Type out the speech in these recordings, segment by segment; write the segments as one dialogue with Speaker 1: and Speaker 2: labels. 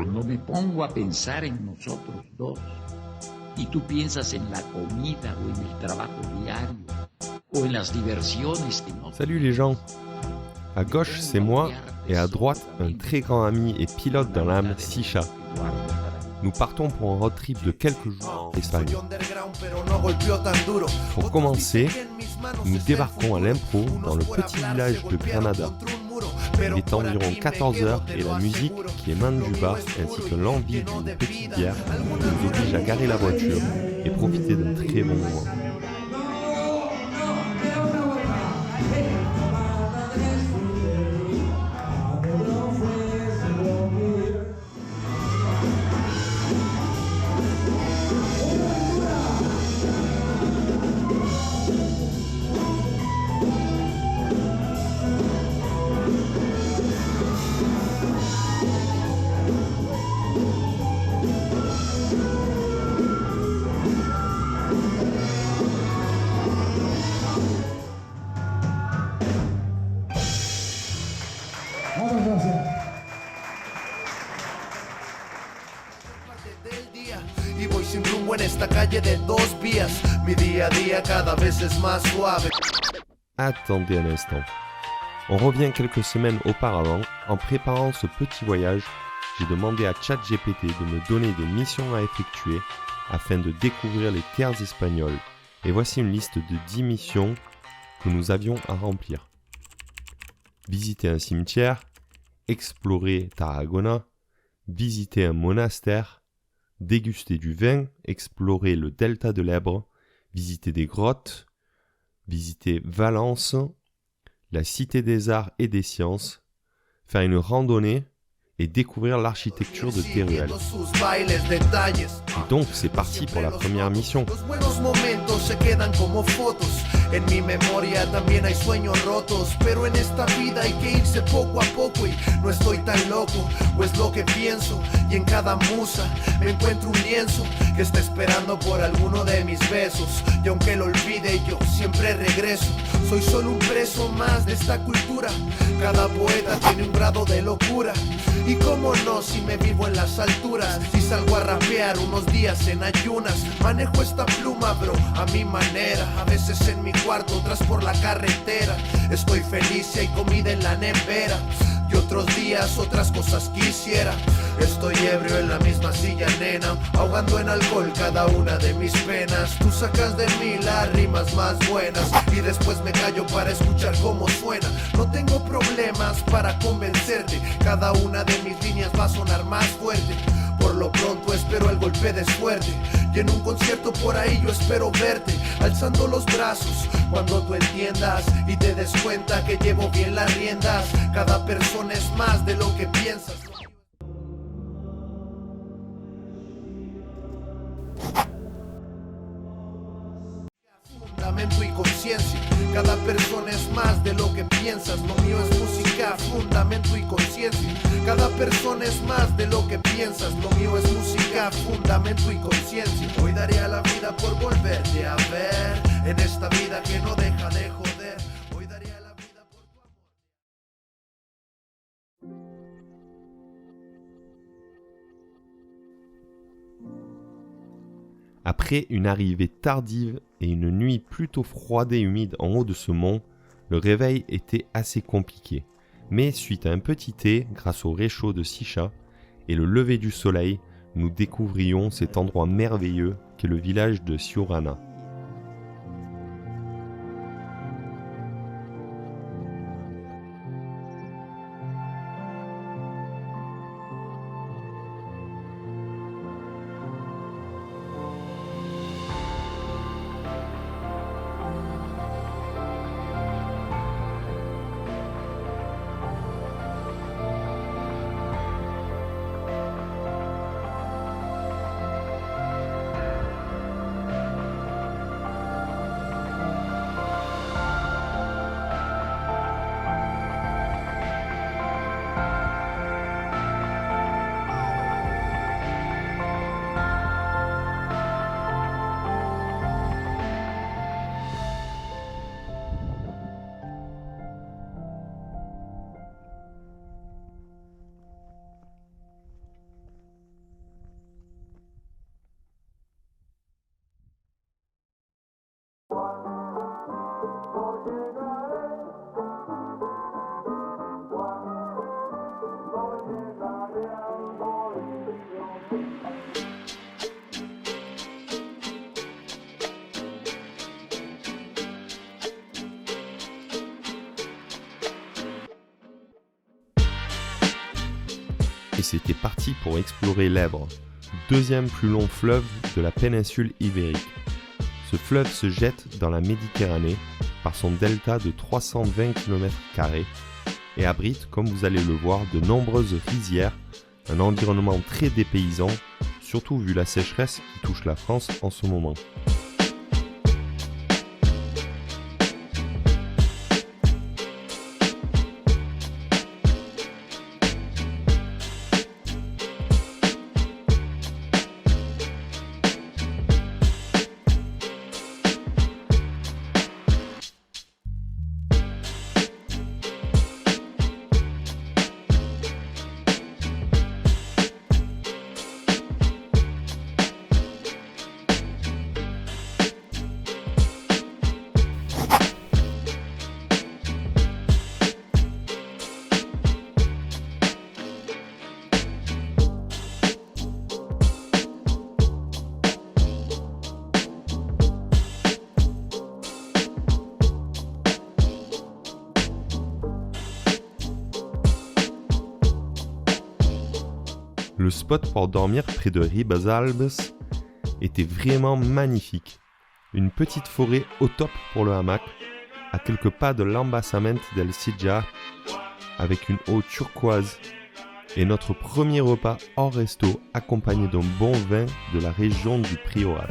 Speaker 1: Cuando me pongo a pensar en nosotros dos, y tú piensas en la comida o en el trabajo diario, o en las diversiones que nos...
Speaker 2: Salut les gens. À gauche, c'est moi, et à droite, un très grand ami et pilote dans l'âme, Sisha. Nous partons pour un road trip de quelques jours en Espagne. Pour commencer, nous débarquons à l'impro dans le petit village de Granada. Il est environ 14h et la musique qui émane du bar ainsi que l'envie d'une petite bière nous oblige à garer la voiture et profiter d'un très bon moment.
Speaker 3: Y voy sin rumbo en esta calle de dos vías. Mi día a día cada vez es más suave.
Speaker 2: Attendez un instant. On revient quelques semaines auparavant. En préparant ce petit voyage, j'ai demandé à ChatGPT de me donner des missions à effectuer afin de découvrir les terres espagnoles. Et voici une liste de 10 missions que nous avions à remplir. Visiter un cimetière, explorer Tarragona, visiter un monastère, déguster du vin, explorer le delta de l'Èbre, visiter des grottes, visiter Valence, la Cité des Arts et des Sciences, faire une randonnée et découvrir l'architecture de Teruel. Et donc c'est parti pour la première mission.
Speaker 3: En mi memoria también hay sueños rotos, pero en esta vida hay que irse poco a poco y no estoy tan loco, pues lo que pienso y en cada musa me encuentro un lienzo que está esperando por alguno de mis besos y aunque lo olvide yo siempre regreso, soy solo un preso más de esta cultura, cada poeta tiene un grado de locura y cómo no si me vivo en las alturas, si salgo a rapear unos días en ayunas, manejo esta pluma bro a mi manera, a veces en mi cuarto, otras por la carretera. Estoy feliz y hay comida en la nevera. Y otros días otras cosas quisiera. Estoy ebrio en la misma silla, nena, ahogando en alcohol cada una de mis penas. Tú sacas de mí las rimas más buenas y después me callo para escuchar cómo suena. No tengo problemas para convencerte. Cada una de mis líneas va a sonar más fuerte. Por lo pronto espero el golpe de suerte y en un concierto por ahí yo espero verte alzando los brazos cuando tú entiendas y te des cuenta que llevo bien las riendas. Cada persona es más de lo que piensas. Fundamento y conciencia. Cada persona es más de lo que piensas. Lo mío es música, fundamento y conciencia. Cada persona es más de lo que piensas. Lo mío es música, fundamento y conciencia. Hoy daría la vida por volverte a ver en esta vida que no deja de joder. Hoy daría la vida por tu amor.
Speaker 2: Après une arrivée tardive et une nuit plutôt froide et humide en haut de ce mont, le réveil était assez compliqué. Mais suite à un petit thé, grâce au réchaud de Sisha et le lever du soleil, nous découvrions cet endroit merveilleux qu'est le village de Siurana. et c'était parti pour explorer l'Èbre, deuxième plus long fleuve de la péninsule ibérique. Ce fleuve se jette dans la Méditerranée par son delta de 320 km² et abrite, comme vous allez le voir, de nombreuses rizières, un environnement très dépaysant, surtout vu la sécheresse qui touche la France en ce moment. Le spot pour dormir près de Ribesalbes était vraiment magnifique. Une petite forêt au top pour le hamac, à quelques pas de l'Embassament del Silla, avec une eau turquoise, et notre premier repas hors resto accompagné d'un bon vin de la région du Priorat.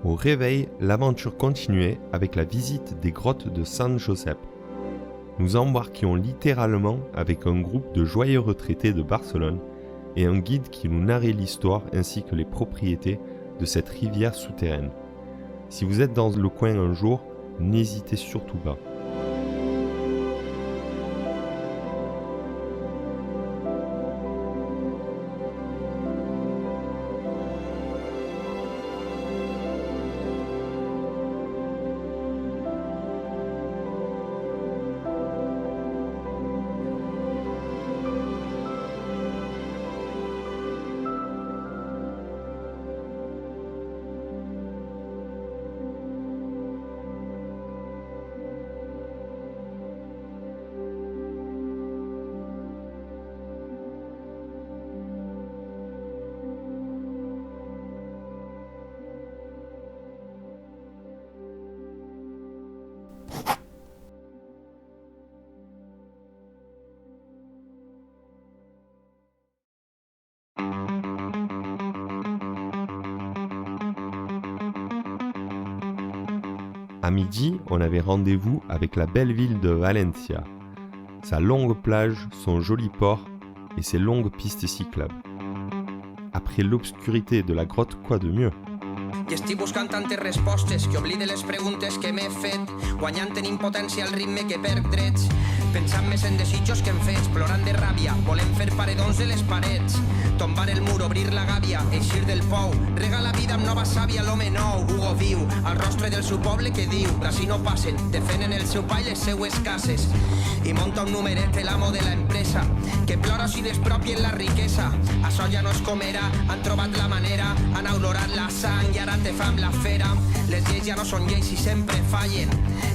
Speaker 2: Au réveil, l'aventure continuait avec la visite des grottes de San Josep. Nous embarquions littéralement avec un groupe de joyeux retraités de Barcelone et un guide qui nous narrait l'histoire ainsi que les propriétés de cette rivière souterraine. Si vous êtes dans le coin un jour, n'hésitez surtout pas. À midi, on avait rendez-vous avec la belle ville de Valencia, sa longue plage, son joli port et ses longues pistes cyclables. Après l'obscurité de la grotte, quoi de mieux?
Speaker 4: I estic buscant tantes respostes que oblide les preguntes que m'he fet, guanyant en impotència al ritme que perc drets, pensant més en desitjos que en fets, plorant de ràbia, volem fer paredons de les parets, tombar el mur, obrir la gàbia, eixir del pou, regar la vida amb nova sàvia, l'home nou, Hugo viu, al rostre del seu poble que diu, d'ací no passen, defenen el seu pa i les seues cases, i monta un numeret l'amo de la empresa, que plora si despropien la riquesa, això ja no es comerà, han trobat la manera, han olorat la sang i ara te fam la fera, les lleis ja no són lleis i sempre fallen,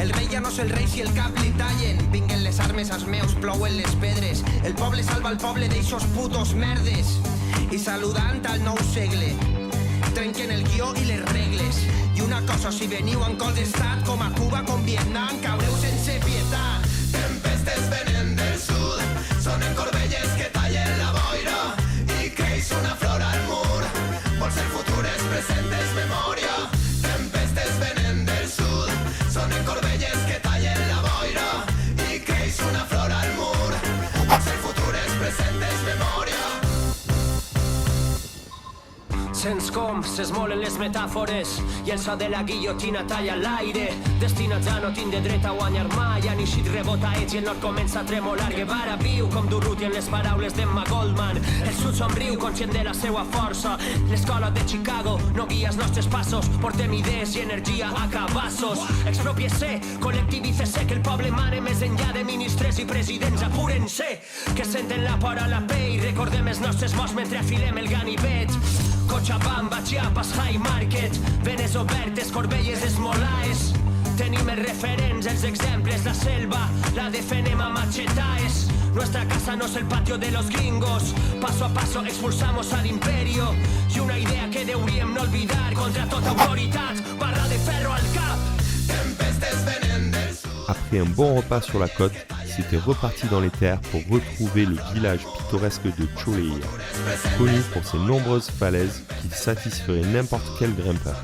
Speaker 4: el rei ja no és el rei si el cap li tallen, vinguen les armes als meus, plouen les pedres, el poble salva el poble d'eixos putos merdes, i saludant al nou segle, trenquen el guió i les regles, i una cosa, si veniu en cos d'estat, com a Cuba, com Vietnam, caureu sense pietat. Tempestes venen del sud, sonen corbelles que tallen la boira, i creix una flor al mur, vol ser futures, presentes, memòria. Tempestes venen del sud, sonen corbelles que tallen la boira, i
Speaker 5: sents com s'esmolen les metàfores i el so de la guillotina talla l'aire. Destinats a no tindre dret a guanyar mai. Han eixit rebotaets i el nord comença a tremolar. Guevara viu com Durruti en les paraules d'Emma Goldman. El sud somriu conscient de la seua força. L'escola de Chicago no guia els nostres passos. Portem idees i energia a cabassos. Expropiese, col·lectivice-se, que el poble mane més enllà de ministres i presidents. Apuren-se, que senten la por a la pell. Recordem els nostres morts mentre afilem el ganivet. Cochabamba, Chiapas, High Market, venes obertes, Corbelles, Esmolaes. Tenim els referents, els exemples, la selva, la defenem a machetaes. Nuestra casa no es el patio de los gringos. Paso a paso expulsamos al imperio. Y una idea que deuríem no olvidar. Contra tota autoritat, barra de ferro al cap. Tempestes venen del sud.
Speaker 2: Après un bon repas sur la côte, c'était reparti dans les terres pour retrouver le village pittoresque de Choleia, connu pour ses nombreuses falaises qui satisferaient n'importe quel grimpeur.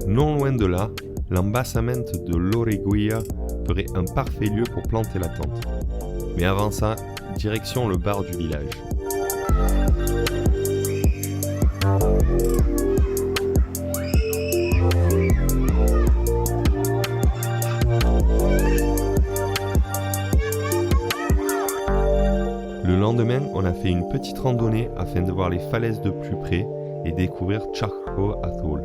Speaker 2: Non loin de là, l'embassament de l'Oreguilla ferait un parfait lieu pour planter la tente. Mais avant ça, direction le bar du village. Le lendemain, on a fait une petite randonnée afin de voir les falaises de plus près et découvrir Charco Atoll.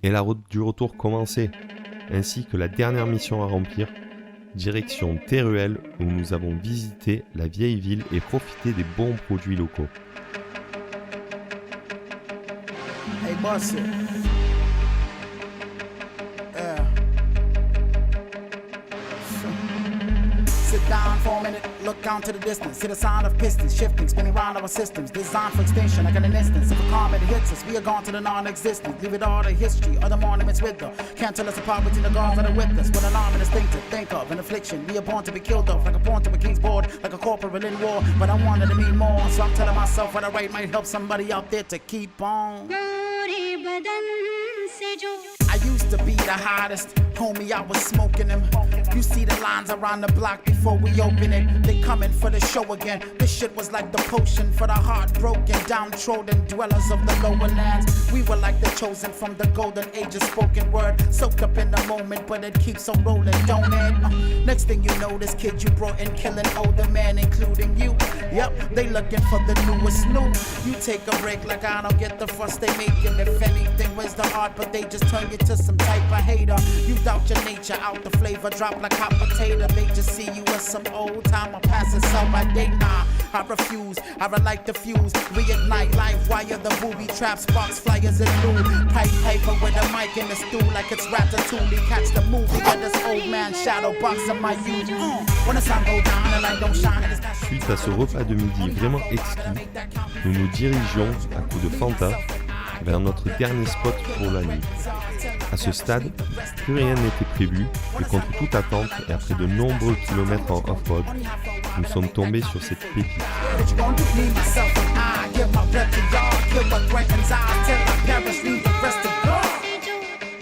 Speaker 2: Et la route du retour commençait, ainsi que la dernière mission à remplir, direction Teruel où nous avons visité la vieille ville et profité des bons produits locaux.
Speaker 6: Hey, boss. Sit down for a minute, look out to the distance. See the sound of pistons shifting, spinning round our systems. Designed for extinction, like in an instance. If a comet hits us, we are gone to the non-existent. Leave it all to history, other monuments with us. Can't tell us apart between the gods that are with us. What an arm and instinct to think of, an affliction. We are born to be killed off, like a pawn to a king's board, like a corporal in war. But I wanted to mean more, so I'm telling myself what I write might help somebody out there to keep on. I used to be the hottest, homie, I was smoking them. You see the lines around the block before we open it. They coming for the show again. This shit was like the potion for the heartbroken, downtrodden dwellers of the lower lands. We were like the chosen from the golden age of spoken word. Soaked up in the moment, but it keeps on rolling, don't it? Next thing you know, this kid you brought in killing older men, including you. Yep, they looking for the newest new. You take a break like I don't get the fuss they making. If anything was the art, but they just turn you to some type of hater. You doubt your nature, out the flavor, drop like hot potato. They just see you as some old timer, passing some my day. Nah, I refuse, I relight the fuse, reignite life, wire the booby trap, sparks, flyers and blue. Pipe paper with a mic in the stool like it's Ratatouille. Catch the movie of this old man shadow box of my youth. When the sun go down, the light don't shine.
Speaker 2: Suite à ce repas de midi vraiment exquis, nous nous dirigions, à coups de Fanta, vers notre dernier spot pour la nuit. À ce stade, plus rien n'était prévu et contre toute attente et après de nombreux kilomètres en off-road, nous sommes tombés sur cette pépite.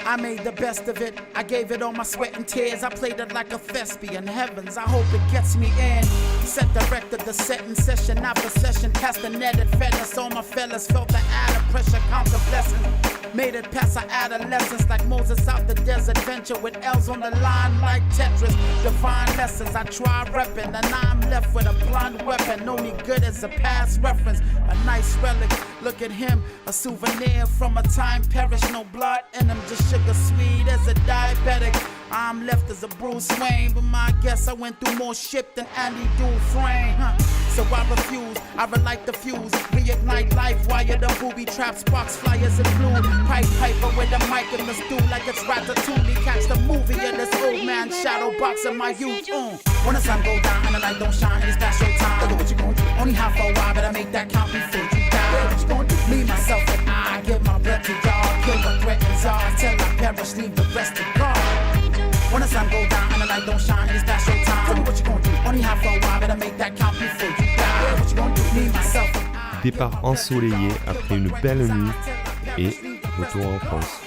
Speaker 6: I made the best of it. I gave it all my sweat and tears. I played it like a thespian. Heavens, I hope it gets me in. Set directed the setting session after session. Cast the netted feathers. All my fellas felt the added pressure. Count the blessings. Made it past our adolescence like Moses out the desert. Venture with L's on the line like Tetris. Divine lessons. I try repping and I'm left with a blunt weapon. Only good as a past reference. A nice relic. Look at him. A souvenir from a time perished. No blood in him. Just sugar sweet as a diabetic. I'm left as a Bruce Wayne, but my guess I went through more shit than Andy Dufresne. So I refuse, I relight the fuse, reignite life, wire the booby trap, sparks, flyers and blue. Pipe paper with a mic in the stool like it's Ratatouille. Catch the movie of this old man shadow box of my youth. When the sun go down and the light don't shine, it's past your time. Look what you gonna do. Only half a while, but I make that count before you die. What you gonna do? Me, myself, and I give my breath to y'all. Kill what threatens all till I perish, leave the rest to God. When the sun go down and the light don't shine, it's past your time. Tell me what you gonna do. Only half a while, but I make that count before you die. What you gonna do? Me, myself, and I.
Speaker 2: Départ ensoleillé après une belle nuit et retour en France.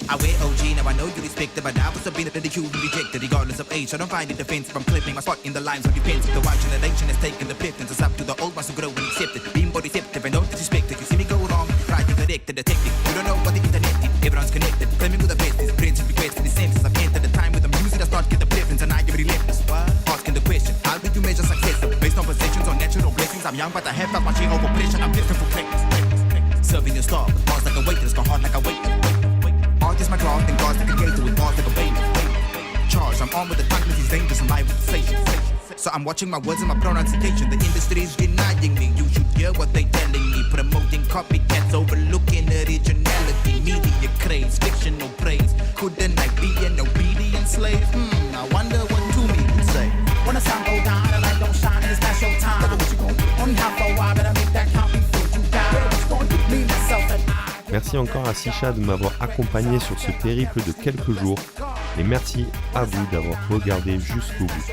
Speaker 7: I wear OG, now I know you respect it, but I was a bit of the cube rejected, regardless of age. I don't find it offensive from clipping my spot in the lines of defense. The white generation has taken the preference. It's up to the old ones to grow and accept it. Being body receptive and don't disrespect it. You see me go wrong, try to correct the technique. You don't know what the internet is, everyone's connected. Claiming with the best is friends and requests in the senses. I've entered the time with the music does not get the preference, and I give it relentless. Asking the question, how do you measure success? Based on possessions or natural blessings. I'm young, but I have felt my chain over pressure. I'm different from greatness. Serving your star, with bars like a waitress, go hard like a wait. Art is my craft, and God's like a gator with bars like a baby. Charge, I'm on with the timeless, he's dangerous, I'm live with the station. So I'm watching my words and my pronunciation. The industry is denying me. You should hear what they telling me. Promoting copycats, overlooking originality. Media craze, fictional praise. Couldn't I be an obedient slave? I wonder what to me would say.
Speaker 6: When the sun go down, the light don't shine, it's past your time. What you gonna do? Only half a while, but I make that count before you die. What you gonna do? Me, myself, and I.
Speaker 2: Merci encore à Sisha de m'avoir accompagné sur ce périple de quelques jours et merci à vous d'avoir regardé jusqu'au bout.